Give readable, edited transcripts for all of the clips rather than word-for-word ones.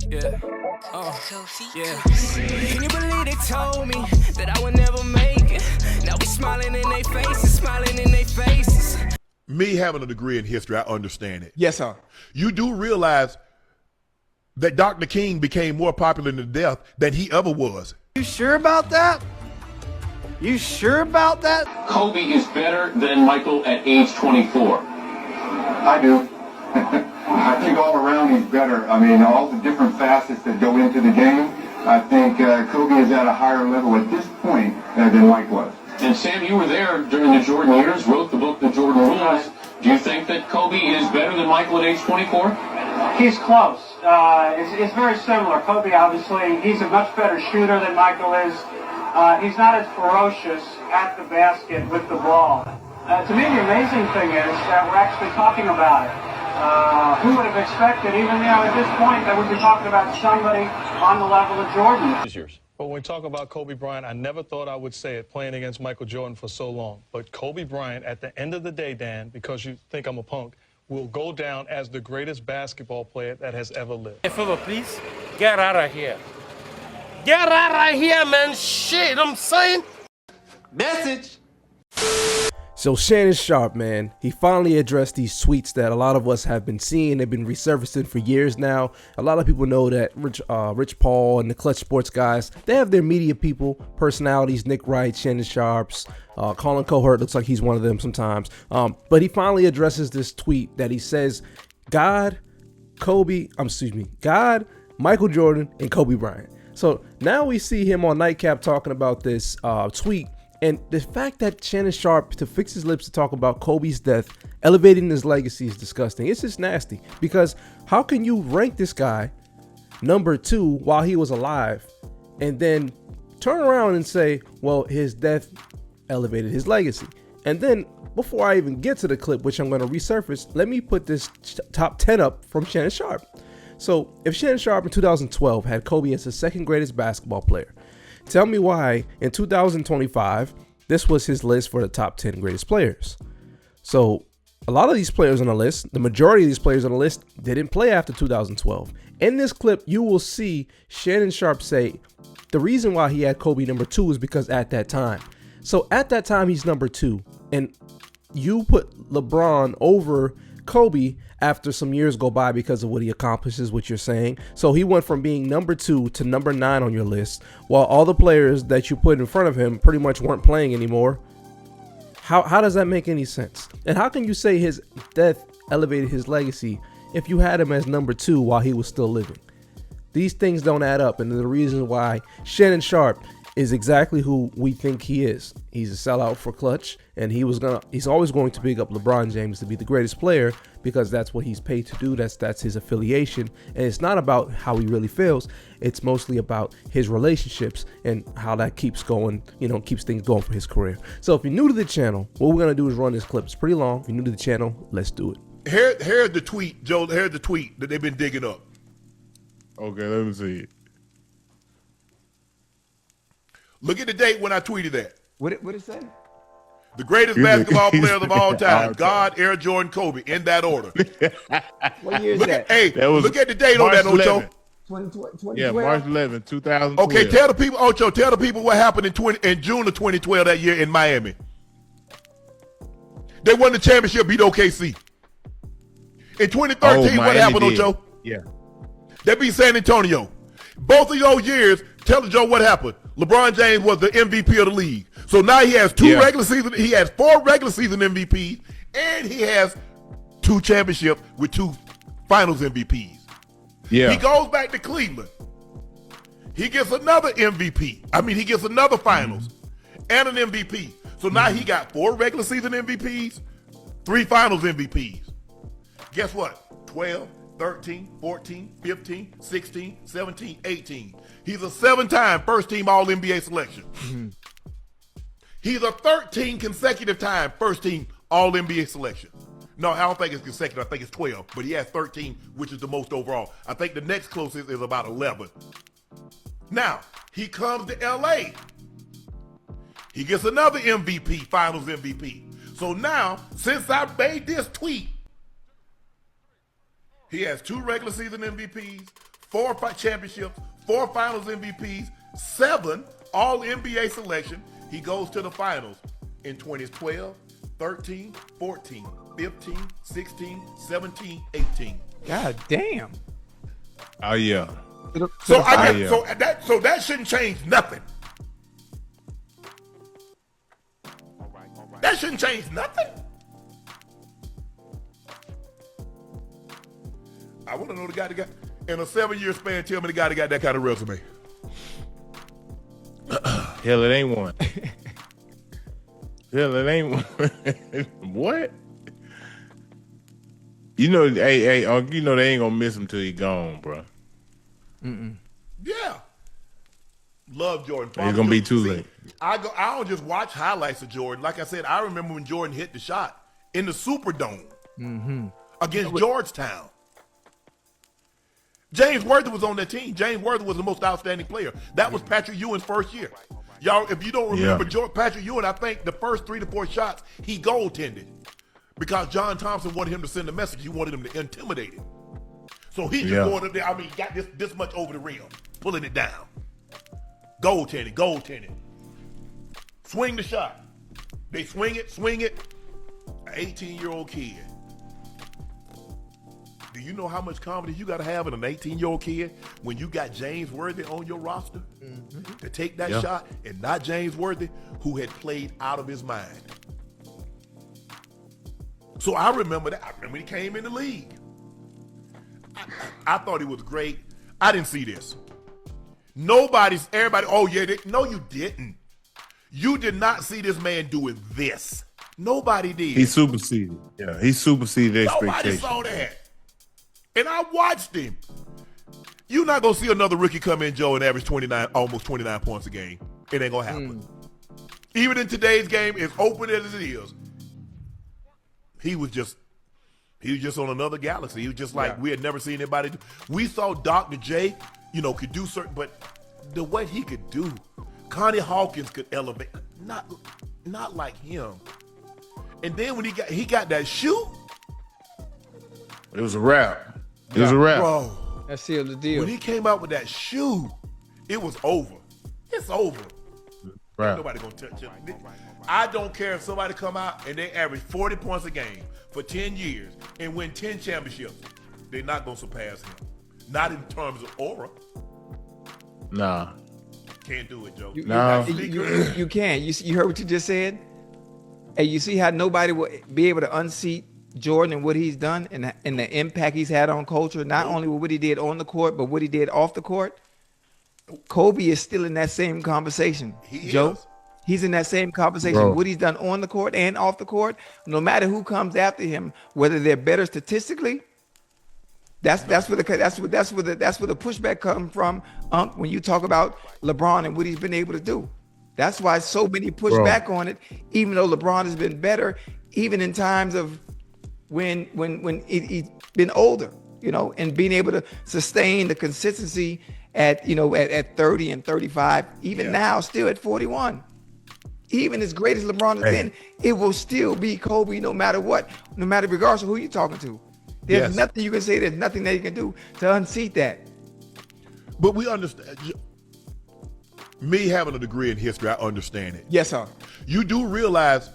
Yeah. Yeah. Can you believe they told me that I would never make it? Now we smiling in their faces, smiling in their faces. Me having a degree in history, I understand it. Yes, sir. You do realize that Dr. King became more popular in death than he ever was. You sure about that? You sure about that? Kobe is better than Michael at age 24. I do. I think all around he's better. I mean, all the different facets that go into the game, I think Kobe is at a higher level at this point than Mike was. And Sam, you were there during the Jordan years, wrote the book, The Jordan Rules. Do you think that Kobe is better than Michael at age 24? He's close. It's very similar. Kobe, obviously, he's a much better shooter than Michael is. He's not as ferocious at the basket with the ball. To me, the amazing thing is that we're actually talking about it. Who would have expected, even at this point, that we'd be talking about somebody on the level of Jordan? But when we talk about Kobe Bryant, I never thought I would say it playing against Michael Jordan for so long. But Kobe Bryant, at the end of the day, Dan, because you think I'm a punk, will go down as the greatest basketball player that has ever lived. Hey, fella, please, get out of here. Get out of here, man. Shit, I'm saying. Message. So Shannon Sharpe, man, he finally addressed these tweets that a lot of us have been seeing. They've been resurfacing for years now. A lot of people know that Rich Paul and the Clutch Sports guys, they have their media people, personalities, Nick Wright, Shannon Sharpe's, Colin Cohort looks like he's one of them sometimes. But he finally addresses this tweet that he says, God, Michael Jordan, and Kobe Bryant. So now we see him on Nightcap talking about this tweet. And the fact that Shannon Sharpe, to fix his lips to talk about Kobe's death, elevating his legacy, is disgusting. It's just nasty, because how can you rank this guy number 2 while he was alive and then turn around and say, well, his death elevated his legacy? And then before I even get to the clip, which I'm going to resurface, let me put this top 10 up from Shannon Sharpe. So if Shannon Sharpe in 2012 had Kobe as the second greatest basketball player, tell me why in 2025, this was his list for the top 10 greatest players. So a lot of these players on the list, the majority of these players on the list, didn't play after 2012. In this clip, you will see Shannon Sharpe say the reason why he had Kobe number 2 is because at that time. So at that time, he's number 2. And you put LeBron over Kobe after some years go by because of what he accomplishes, what you're saying. So he went from being number 2 to number 9 on your list, while all the players that you put in front of him pretty much weren't playing anymore. How does that make any sense? And how can you say his death elevated his legacy if you had him as number 2 while he was still living? These things don't add up, and the reason why Shannon Sharpe is exactly who we think he is. He's a sellout for Clutch, and he's always going to big up LeBron James to be the greatest player, because that's what he's paid to do. That's his affiliation, and it's not about how he really feels. It's mostly about his relationships and how that keeps going, keeps things going for his career. So if you're new to the channel, what we're gonna do is run this clip. It's pretty long. If you're new to the channel, let's do it. Here's the tweet, Joe. Here's the tweet that they've been digging up. Okay, let me see it. Look at the date when I tweeted that. What it say? The greatest basketball players of all time. God, Air Jordan, Kobe, in that order. What year is that? Look at the date on that, Ocho. 2012? Yeah, March 11, 2012. Okay, tell the people, Ocho, tell the people what happened in June of 2012 that year in Miami. They won the championship, beat OKC. In 2013, what happened, Ocho? Yeah. They beat San Antonio. Both of those years, tell Joe what happened. LeBron James was the MVP of the league. So now he has regular season. He has 4 regular season MVPs, and he has 2 championships with 2 finals MVPs. Yeah. He goes back to Cleveland. He gets another MVP. He gets another finals and an MVP. So now he got 4 regular season MVPs, 3 finals MVPs. Guess what? 12, 13, 14, 15, 16, 17, 18. He's a 7-time first-team All-NBA selection. He's a 13 consecutive time first-team All-NBA selection. No, I don't think it's consecutive. I think it's 12. But he has 13, which is the most overall. I think the next closest is about 11. Now, he comes to L.A. He gets another MVP, finals MVP. So now, since I made this tweet, He has 2 regular season MVPs, 4 championships, 4 finals MVPs, 7 all NBA selection. He goes to the finals in 2012, 13, 14, 15, 16, 17, 18. God damn. Oh yeah. So that shouldn't change nothing. That shouldn't change nothing. I want to know the guy that got in a 7-year span. Tell me the guy that got that kind of resume. Hell, it ain't one. Hell, it ain't one. What? You know, hey, you know they ain't gonna miss him till he gone, bro. Yeah. Love Jordan. It's gonna be too late. I don't just watch highlights of Jordan. Like I said, I remember when Jordan hit the shot in the Superdome against Georgetown. James Worthy was on that team. James Worthy was the most outstanding player. That was Patrick Ewing's first year. Y'all, if you don't remember Patrick Ewing, I think the first 3 to 4 shots, he goaltended. Because John Thompson wanted him to send a message. He wanted him to intimidate him. So he just going up there, got this much over the rim, pulling it down. Goaltending. Swing the shot. They swing it. An 18-year-old kid. Do you know how much confidence you got to have in an 18-year-old kid when you got James Worthy on your roster to take that shot, and not James Worthy, who had played out of his mind? So I remember that. I remember he came in the league. I thought he was great. I didn't see this. Everybody, oh yeah, no you didn't. You did not see this man doing this. Nobody did. He superseded. Yeah, he superseded expectations. Nobody saw that. And I watched him. You're not going to see another rookie come in, Joe, and average almost 29 points a game. It ain't going to happen. Even in today's game, as open as it is, he was just on another galaxy. He was just like we had never seen anybody do. We saw Dr. J, could do certain, but the way he could do, Connie Hawkins could elevate, not like him. And then when he got that shoe, it was a wrap. It was a wrap. Bro, that sealed the deal. When he came out with that shoe, it was over. It's over. Right. Ain't nobody gonna touch it. I don't care if somebody come out and they average 40 points a game for 10 years and win 10 championships. They're not gonna surpass him. Not in terms of aura. Nah. Can't do it, Joe. You can. You heard what you just said? Hey, you see how nobody will be able to unseat Jordan and what he's done and the impact he's had on culture, not only with what he did on the court, but what he did off the court. Kobe is still in that same conversation, Joe. He's in that same conversation. Bro. What he's done on the court and off the court, no matter who comes after him, whether they're better statistically, that's where the pushback comes from. When you talk about LeBron and what he's been able to do, that's why so many push back on it. Even though LeBron has been better, even in times of when he's been older, and being able to sustain the consistency at 30 and 35, even now still at 41. Even as great as LeBron has been, it will still be Kobe no matter what, no matter regardless of who you're talking to. There's nothing you can say, there's nothing that you can do to unseat that. But we understand. Me having a degree in history, I understand it. Yes, sir. You do realize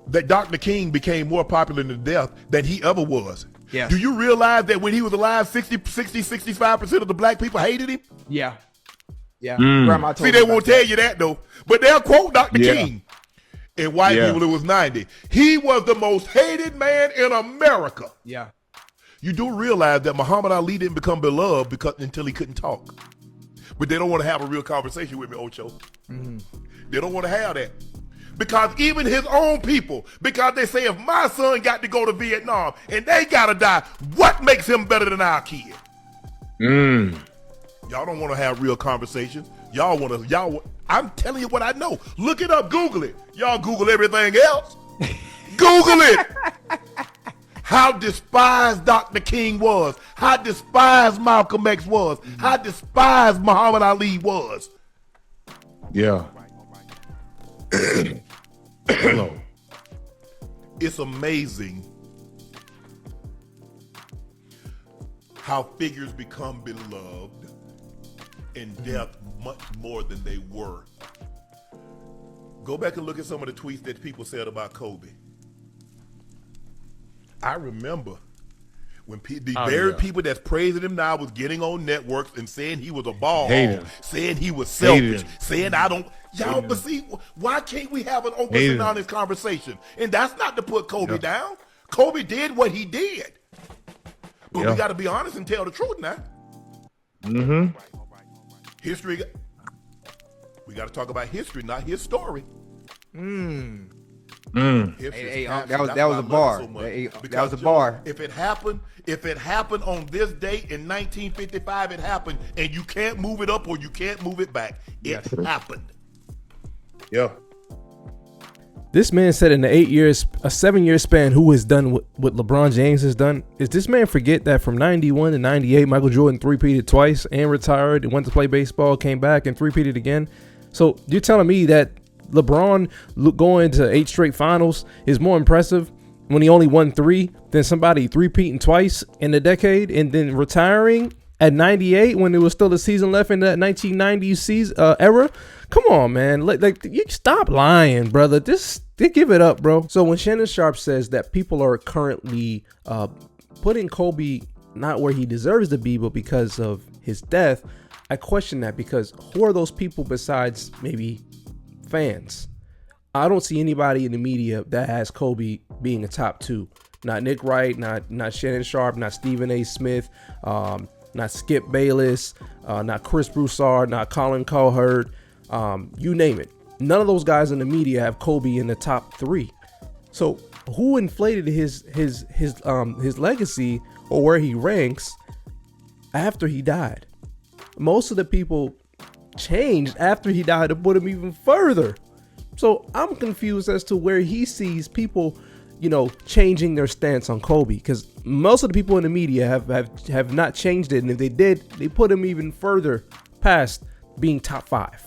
that Dr. King became more popular in death than he ever was. Yeah. Do you realize that when he was alive, 65% of the black people hated him? Yeah. Yeah. Grandma told See, they won't tell you that, though. But they'll quote Dr. King. And white people, it was 90. He was the most hated man in America. Yeah. You do realize that Muhammad Ali didn't become beloved until he couldn't talk. But they don't want to have a real conversation with me, Ocho. They don't want to have that. Because even his own people, because they say if my son got to go to Vietnam and they got to die, what makes him better than our kid? Y'all don't want to have real conversations. I'm telling you what I know. Look it up, Google it. Y'all Google everything else. Google it. How despised Dr. King was. How despised Malcolm X was. How despised Muhammad Ali was. Yeah. It's amazing how figures become beloved in depth much more than they were. Go back and look at some of the tweets that people said about Kobe. I remember when the people that's praising him now was getting on networks and saying he was a ball hog, saying he was selfish, saying I don't. Y'all, but see, why can't we have an open and honest conversation? And that's not to put Kobe down. Kobe did what he did. But we got to be honest and tell the truth now. History. We got to talk about history, not his story. Hey, that was a bar. That was a bar. If it happened on this date in 1955, it happened, and you can't move it up or you can't move it back. It happened. Yeah. This man said in the 7-year span, who has done what LeBron James has done. Is this man forget that from 91 to 98, Michael Jordan three-peated twice and retired and went to play baseball, came back and three-peated again? So you're telling me that LeBron going to 8 straight finals is more impressive when he only won 3 than somebody three-peating twice in a decade and then retiring at 98 when there was still a season left in that 1990 season era? Come on, man. Like you stop lying, brother. Just give it up, bro. So when Shannon Sharpe says that people are currently putting Kobe not where he deserves to be, but because of his death, I question that, because who are those people besides maybe fans? I don't see anybody in the media that has Kobe being a top 2. Not Nick Wright, not Shannon Sharpe, not Stephen A. Smith, not Skip Bayless, not Chris Broussard, not Colin Cowherd, you name it. None of those guys in the media have Kobe in the top 3. So who inflated his legacy or where he ranks after he died? Most of the people changed after he died to put him even further. So I'm confused as to where he sees people, changing their stance on Kobe, because most of the people in the media have not changed it, and if they did, they put him even further past being top 5.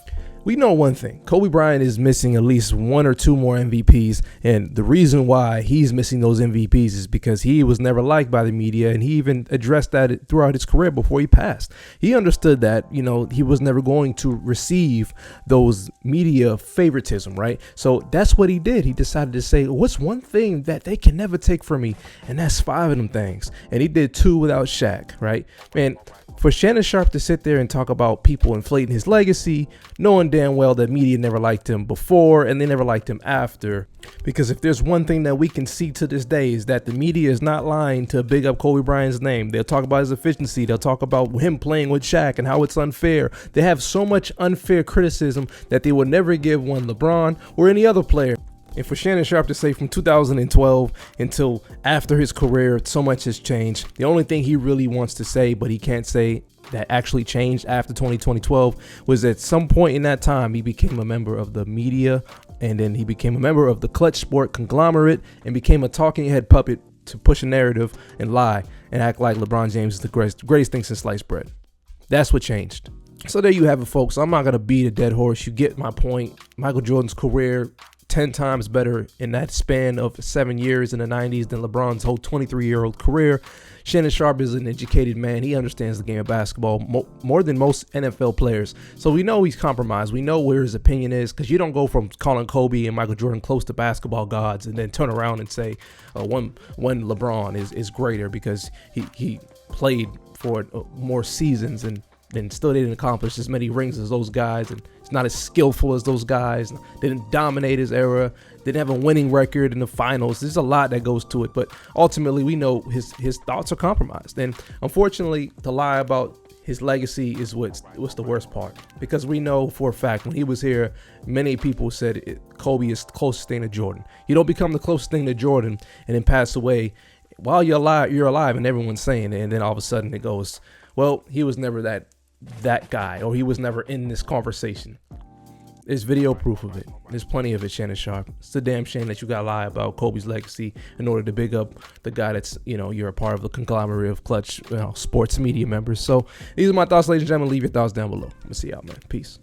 We know one thing: Kobe Bryant is missing at least 1 or 2 more MVPs, and the reason why he's missing those MVPs is because he was never liked by the media, and he even addressed that throughout his career before he passed. He understood that, he was never going to receive those media favoritism, right? So that's what he did. He decided to say, what's one thing that they can never take from me? And that's 5 of them things. And he did 2 without Shaq, right? Man, for Shannon Sharpe to sit there and talk about people inflating his legacy, knowing damn well that media never liked him before and they never liked him after. Because if there's one thing that we can see to this day is that the media is not lying to big up Kobe Bryant's name. They'll talk about his efficiency. They'll talk about him playing with Shaq and how it's unfair. They have so much unfair criticism that they will never give one LeBron or any other player. And for Shannon Sharpe to say from 2012 until after his career, so much has changed. The only thing he really wants to say, but he can't say that actually changed after 2012, was at some point in that time, he became a member of the media, and then he became a member of the Clutch Sport conglomerate and became a talking head puppet to push a narrative and lie and act like LeBron James is the greatest thing since sliced bread. That's what changed. So there you have it, folks. I'm not going to beat a dead horse. You get my point. Michael Jordan's career 10 times better in that span of 7 years in the 90s than LeBron's whole 23-year-old career. Shannon Sharpe is an educated man. He understands the game of basketball more than most NFL players. So we know he's compromised. We know where his opinion is, because you don't go from calling Kobe and Michael Jordan close to basketball gods and then turn around and say one LeBron is greater because he played for more seasons and still didn't accomplish as many rings as those guys, and it's not as skillful as those guys, didn't dominate his era, didn't have a winning record in the finals. There's a lot that goes to it, but ultimately we know his thoughts are compromised. And unfortunately, to lie about his legacy is what's the worst part, because we know for a fact when he was here, many people said Kobe is the closest thing to Jordan. You don't become the closest thing to Jordan and then pass away while you're alive and everyone's saying it, and then all of a sudden it goes, well, he was never that guy, or he was never in this conversation. There's video proof of it. There's plenty of it, Shannon Sharpe. It's a damn shame that you gotta lie about Kobe's legacy in order to big up the guy that's, you're a part of the conglomerate of Clutch sports media members. So these are my thoughts, ladies and gentlemen. Leave your thoughts down below. I'm gonna see y'all, man. Peace.